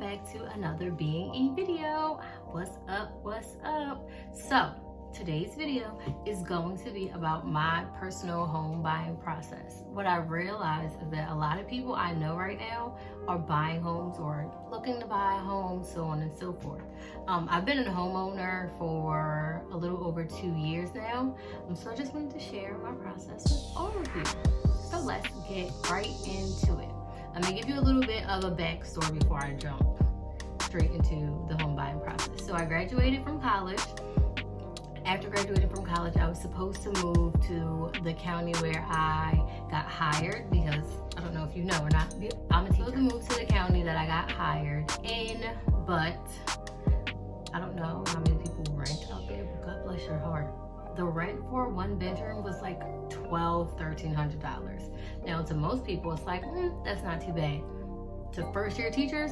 back to another Being E video. What's up? So today's video is going to be about my personal home buying process. What I realized is that a lot of people I know right now are buying homes or looking to buy a home, so on and so forth. I've been a homeowner for a little over 2 years now, so I just wanted to share my process with all of you. So let's get right into it. I'm gonna give you a little bit of a backstory before I jump straight into the home buying process. So I graduated from college. After graduating from college, I was supposed to move to the county where I got hired, because I don't know if you know or not, I'm a teacher. I was supposed to move to the county that I got hired in, but I don't know how many people rent out there, but God bless your heart. The rent for a 1-bedroom was like $1,200. Now to most people it's like, that's not too bad. To first year teachers,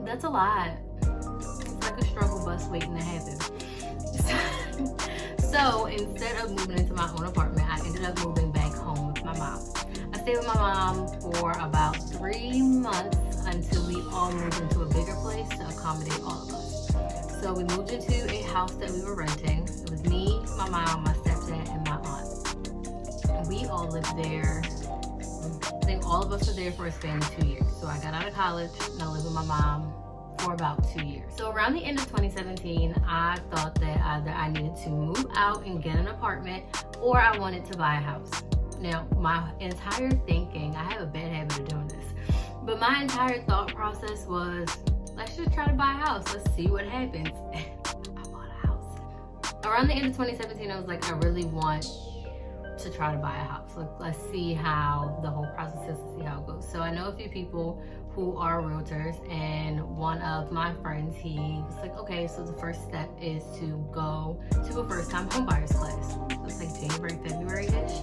that's a lot. It's like a struggle bus waiting to happen. So instead of moving into my own apartment, I ended up moving back home with my mom. I stayed with my mom for about 3 months until we all moved into a bigger place to accommodate all of us. So we moved into a house that we were renting. It was me, my mom, my stepdad, and my aunt. We all lived there. I think all of us were there for a span of 2 years. So I got out of college and I lived with my mom for about 2 years. So around the end of 2017, I thought that either I needed to move out and get an apartment, or I wanted to buy a house. Now, my entire thinking, I have a bad habit of doing this, but my entire thought process was, let's just try to buy a house. Let's see what happens. I bought a house. Around the end of 2017, I was like, I really want to try to buy a house. Let's see how the whole process is, to see how it goes. So I know a few people who are realtors, and one of my friends, he was like, okay, so the first step is to go to a first-time homebuyers class. So it's like January, February-ish.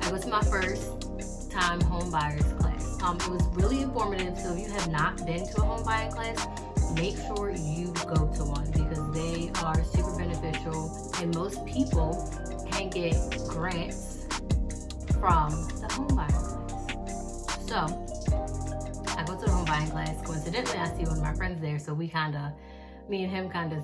I go to my first-time homebuyers class. It was really informative, so if you have not been to a home buying class, make sure you go to one, because they are super beneficial, and most people can get grants from the home buying class. So I go to the home buying class. Coincidentally, I see one of my friends there, so me and him kind of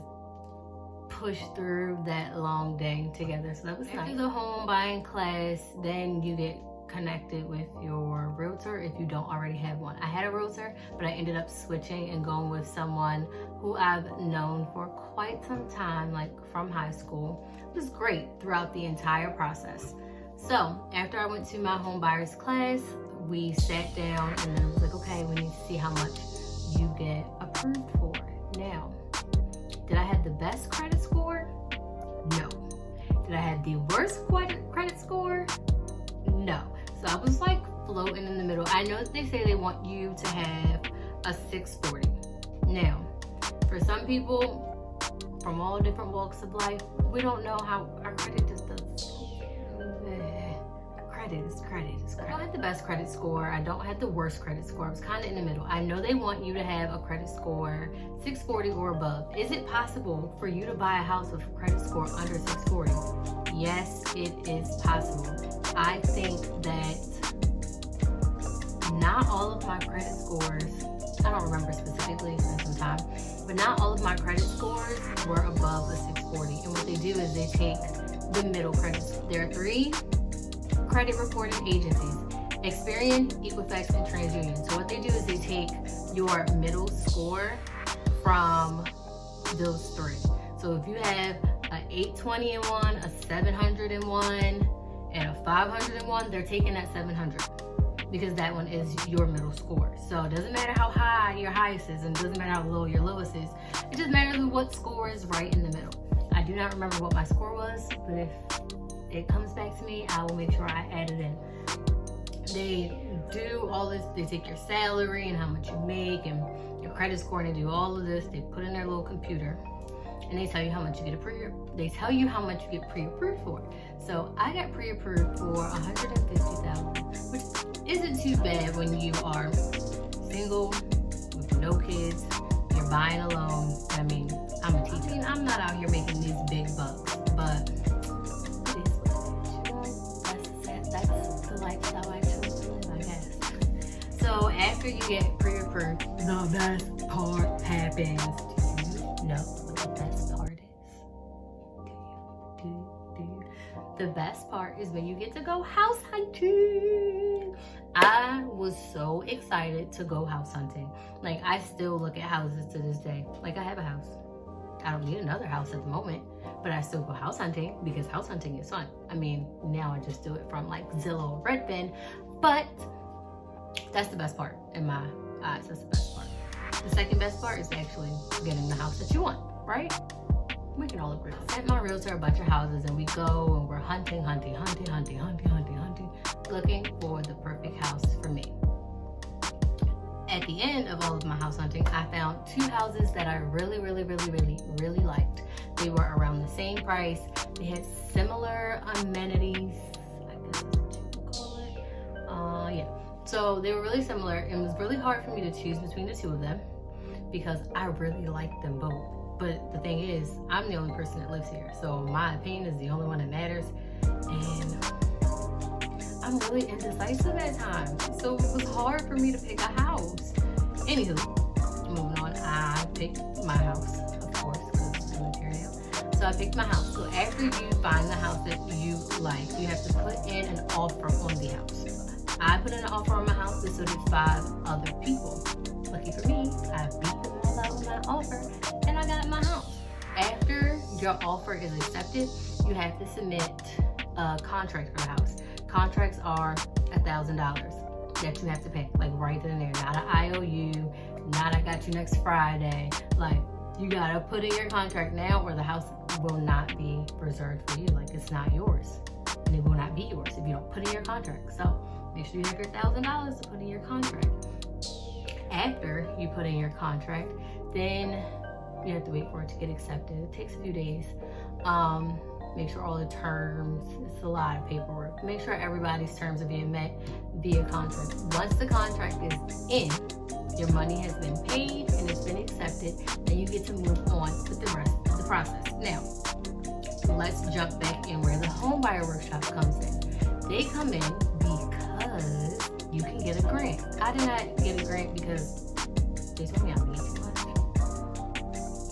pushed through that long day together. So that was nice. After the home buying class, then you get connected with your realtor if you don't already have one. I had a realtor, but I ended up switching and going with someone who I've known for quite some time, like from high school. It was great throughout the entire process. So after I went to my home buyers class, we sat down and then it was like, okay, we need to see how much you get approved for. Now, did I have the best credit score? No. Did I have the worst credit score? No. So I was like floating in the middle. I know that they say they want you to have a 640. Now, for some people from all different walks of life, we don't know how our credit just does. Credit is credit. I don't have the best credit score. I don't have the worst credit score. I was kind of in the middle. I know they want you to have a credit score 640 or above. Is it possible for you to buy a house with a credit score under 640? Yes, it is possible. I think that not all of my credit scores, I don't remember specifically, it's been some time, but not all of my credit scores were above a 640. And what they do is they take the middle credit score. There are 3 credit reporting agencies: Experian, Equifax, and TransUnion. So what they do is they take your middle score from those 3. So if you have an 820 in one, a 700 in one, and a 500 in one, they're taking that 700 because that one is your middle score. So it doesn't matter how high your highest is, and it doesn't matter how low your lowest is. It just matters what score is right in the middle. I do not remember what my score was, but if it comes back to me, I will make sure I add it in. They do all this. They take your salary and how much you make and your credit score, and they do all of this. They put in their little computer and they tell you how much you get pre-approved for. So I got pre-approved for $150,000, which isn't too bad when you are single with no kids, you're buying a loan. I mean, I'm a teacher. I mean, I'm not out here making these big bucks, but that's the lifestyle I chose to live, I guess. So after you get pre-approved, the best best part happens. Do you know what the best part is? Do you? The best part is when you get to go house hunting. I was so excited to go house hunting. Like, I still look at houses to this day. Like, I have a house. I don't need another house at the moment, but I still go house hunting because house hunting is fun. I mean, now I just do it from like Zillow, Redfin, but that's the best part in my eyes. That's the best part. The second best part is actually getting the house that you want, right? We can all agree. I sent my realtor a bunch of houses and we go and we're hunting, looking for the perfect house for me. At the end of all of my house hunting, I found 2 houses that I really liked. They were around the same price. They had similar amenities, I guess that's what you would call it. Yeah. So they were really similar. It was really hard for me to choose between the 2 of them because I really liked them both. But the thing is, I'm the only person that lives here. So my opinion is the only one that matters. And I'm really indecisive at times. So it was hard for me to pick a house. Anywho, moving on, I picked my house, of course, because I live here now. So I picked my house. So after you find the house that you like, you have to put in an offer on the house. I put in an offer on my house, and so did 5 other people. Lucky for me, I beat them all out with my offer, and I got my house. After your offer is accepted, you have to submit a contract for the house. Contracts are $1,000 that you have to pay, like right then and there. Not an IOU, not I got you next Friday. Like, you gotta put in your contract now or the house will not be reserved for you. Like, it's not yours and it will not be yours if you don't put in your contract. So make sure you have your $1,000 to put in your contract. After you put in your contract, then you have to wait for it to get accepted. It takes a few days. Make sure all the terms, it's a lot of paperwork. Make sure everybody's terms are being met via contract. Once the contract is in, your money has been paid and it's been accepted, then you get to move on with the rest of the process. Now, let's jump back in where the home buyer workshop comes in. They come in because you can get a grant. I did not get a grant because they told me I made too much.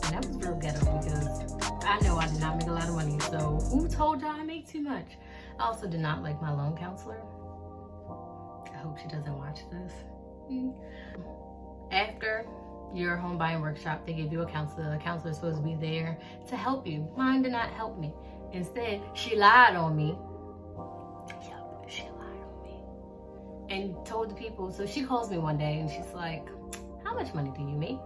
And that was real ghetto because I know I did not make a lot of money, so who told y'all I make too much? I also did not like my loan counselor. I hope she doesn't watch this. After your home buying workshop, they give you a counselor. The counselor is supposed to be there to help you. Mine did not help me. Instead, she lied on me. Yep, she lied on me. And told the people, so she calls me one day and she's like, how much money do you make?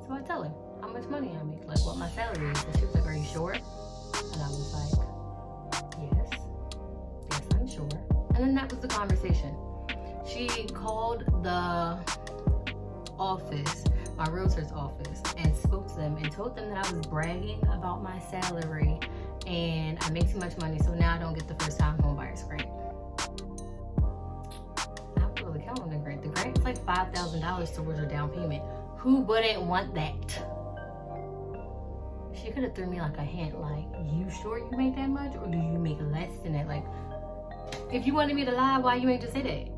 So I tell her how much money I make, like what my salary is. And she was like, are you sure? And I was like, yes, I'm sure. And then that was the conversation. She called the office, my realtor's office, and spoke to them and told them that I was bragging about my salary and I make too much money, so now I don't get the first time home buyer's grant. I have to really count on the grant. The grant is like $5,000 towards your down payment. Who wouldn't want that? She could have threw me like a hint, like, you sure you make that much or do you make less than that? Like, if you wanted me to lie, why you ain't just say that?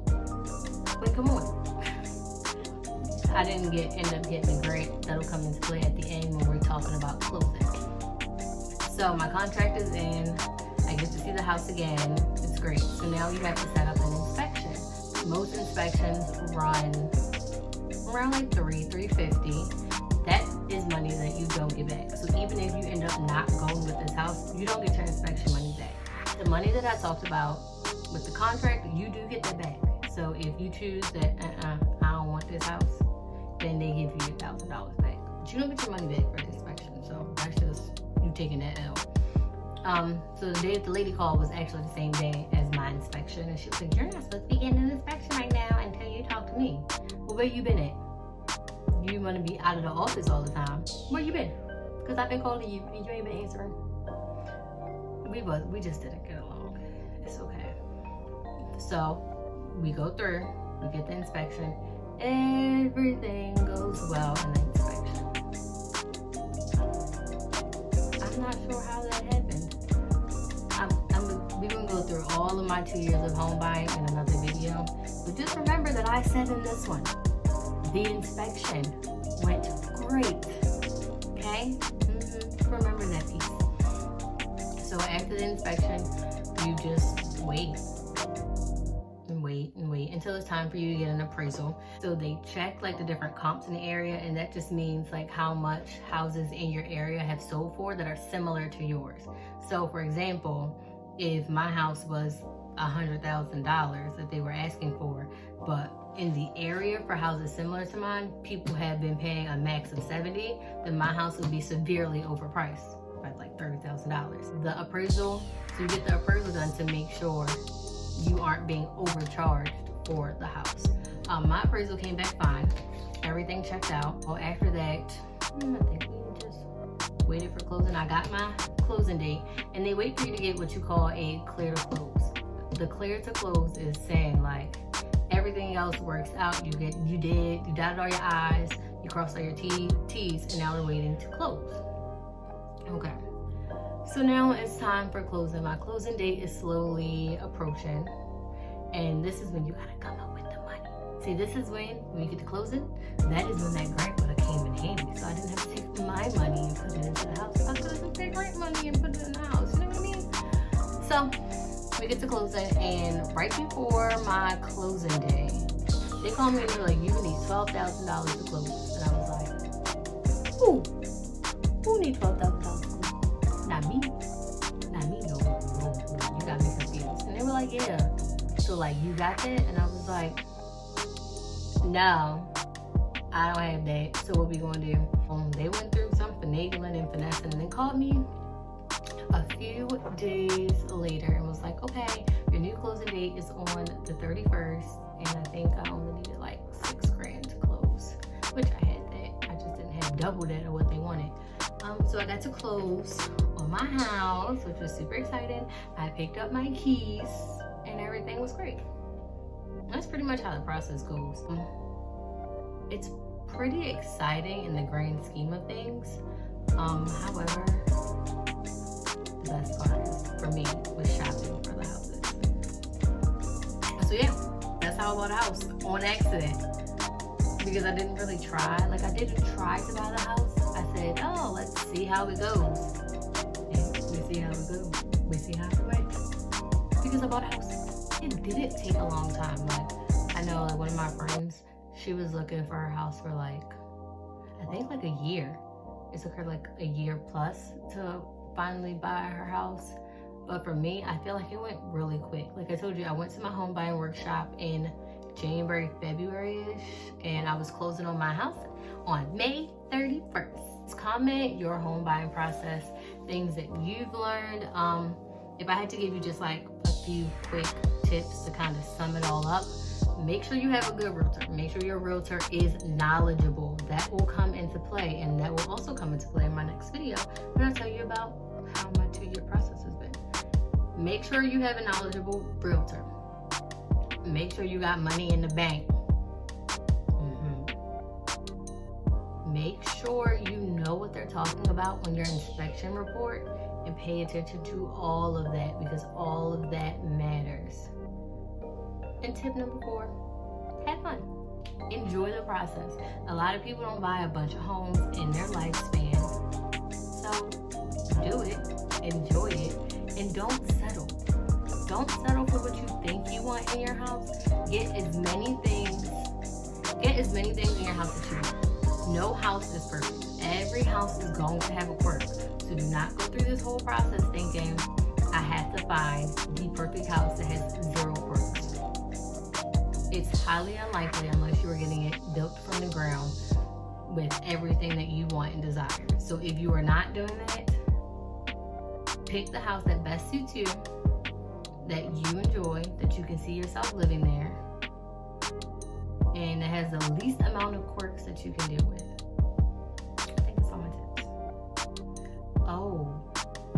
Like, come on. I didn't end up getting the grant. That'll come into play at the end when we're talking about closing. So my contract is in. I get to see the house again. It's great. So now you have to set up an inspection. Most inspections run around like $350. That is money that you don't get back. So even if you end up not going with this house, you don't get your inspection money back. The money that I talked about with the contract, you do get that back. So if you choose that, I don't want this house, then they give you $1,000 back. But you don't get your money back for the inspection. So that's just you taking that L. So the day that the lady called was actually the same day as my inspection. And she was like, you're not supposed to be getting an inspection right now until you talk to me. Well, where you been at? You want to be out of the office all the time. Where you been? Because I've been calling you and you ain't been answering. We just didn't get along. It's okay. So we go through, we get the inspection. Everything goes well in the inspection. I'm not sure how that happened. We're going to go through all of my 2 years of home buying in another video. But just remember that I said in this one, the inspection went inspection, you just wait and wait and wait until it's time for you to get an appraisal. So they check like the different comps in the area, and that just means like how much houses in your area have sold for that are similar to yours. So for example, if my house was $100,000 that they were asking for, but in the area for houses similar to mine, people have been paying a max of $70,000, then my house would be severely overpriced by like $30,000. The appraisal, so you get the appraisal done to make sure you aren't being overcharged for the house. My appraisal came back fine. Everything checked out. Well, after that, I think we just waited for closing. I got my closing date, and they wait for you to get what you call a clear to close. The clear to close is saying like everything else works out. You dotted all your I's, you crossed all your T's, and now we're waiting to close. Okay. So now it's time for closing. My closing date is slowly approaching, and this is when you gotta come up with the money. See, this is when you get to closing. That is when that grant would have came in handy, so I didn't have to take my money and put it into the house. I could have taken grant money and put it in the house. You know what I mean? So we get to closing, and right before my closing day, they called me and they're like, "You need $12,000 to close," and I was like, "Who need $12,000 to close?" Not me. No, you got me confused. And they were like, "Yeah." So like, "You got that?" And I was like, "No, I don't have that. So what we gonna do?" They went through some finagling and finessing, and they called me a few days later and was like, "Okay, your new closing date is on the 31st, and I think I only needed like $6,000 to close," which I had that. I just didn't have double that of what they wanted. So I got to close on my house, which was super exciting. I picked up my keys, and everything was great. That's pretty much how the process goes. It's pretty exciting in the grand scheme of things. However, the best part is, for me, was shopping for the houses. So yeah, that's how I bought a house, on accident. Because I didn't really try. Like, I didn't try to buy the house. I said, "Oh, let's see how it goes." And we see how it goes. We see how it went. Because I bought a house. It didn't take a long time. Like, I know like one of my friends, she was looking for her house for like, I think like a year. It took her like a year plus to finally buy her house. But for me, I feel like it went really quick. Like I told you, I went to my home buying workshop in January, February-ish, and I was closing on my house on May 31st. Comment your home buying process, things that you've learned. If I had to give you just like a few quick tips to kind of sum it all up, make sure you have a good realtor. Make sure your realtor is knowledgeable. That will come into play, and that will also come into play in my next video when I tell you about how my 2-year process has been. Make sure you have a knowledgeable realtor. Make sure you got money in the bank. Make sure you know what they're talking about on your inspection report, and pay attention to all of that, because all of that matters. And tip number 4, have fun. Enjoy the process. A lot of people don't buy a bunch of homes in their lifespan. So do it, enjoy it, and don't settle. Don't settle for what you think you want in your house. Get as many things in your house that you want. No house is perfect. Every house is going to have a quirk. So do not go through this whole process thinking, I have to find the perfect house that has 0 quirks. It's highly unlikely unless you are getting it built from the ground with everything that you want and desire. So if you are not doing that, pick the house that best suits you, that you enjoy, that you can see yourself living there, and it has the least amount of quirks that you can deal with. I think that's all my tips. Oh,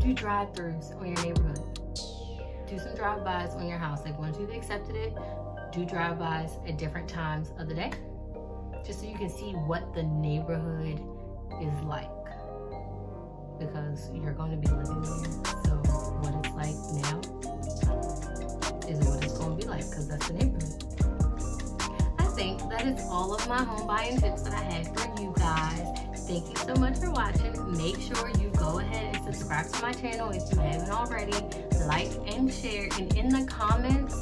do drive-throughs on your neighborhood. Do some drive-bys on your house. Like, once you've accepted it, do drive-bys at different times of the day, just so you can see what the neighborhood is like, because you're going to be living there. So what it's like now is what it's going to be like, because that's the neighborhood. I think that is all of my home buying tips that I had for you guys. Thank you so much for watching. Make sure you go ahead and subscribe to my channel if you haven't already. Like and share. And in the comments,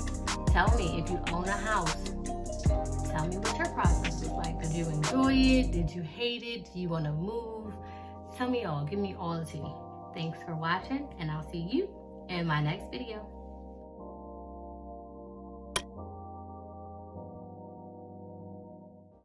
tell me if you own a house. Tell me what your process was like. Did you enjoy it? Did you hate it? Do you want to move? Tell me all. Give me all the tea. Thanks for watching, and I'll see you in my next video.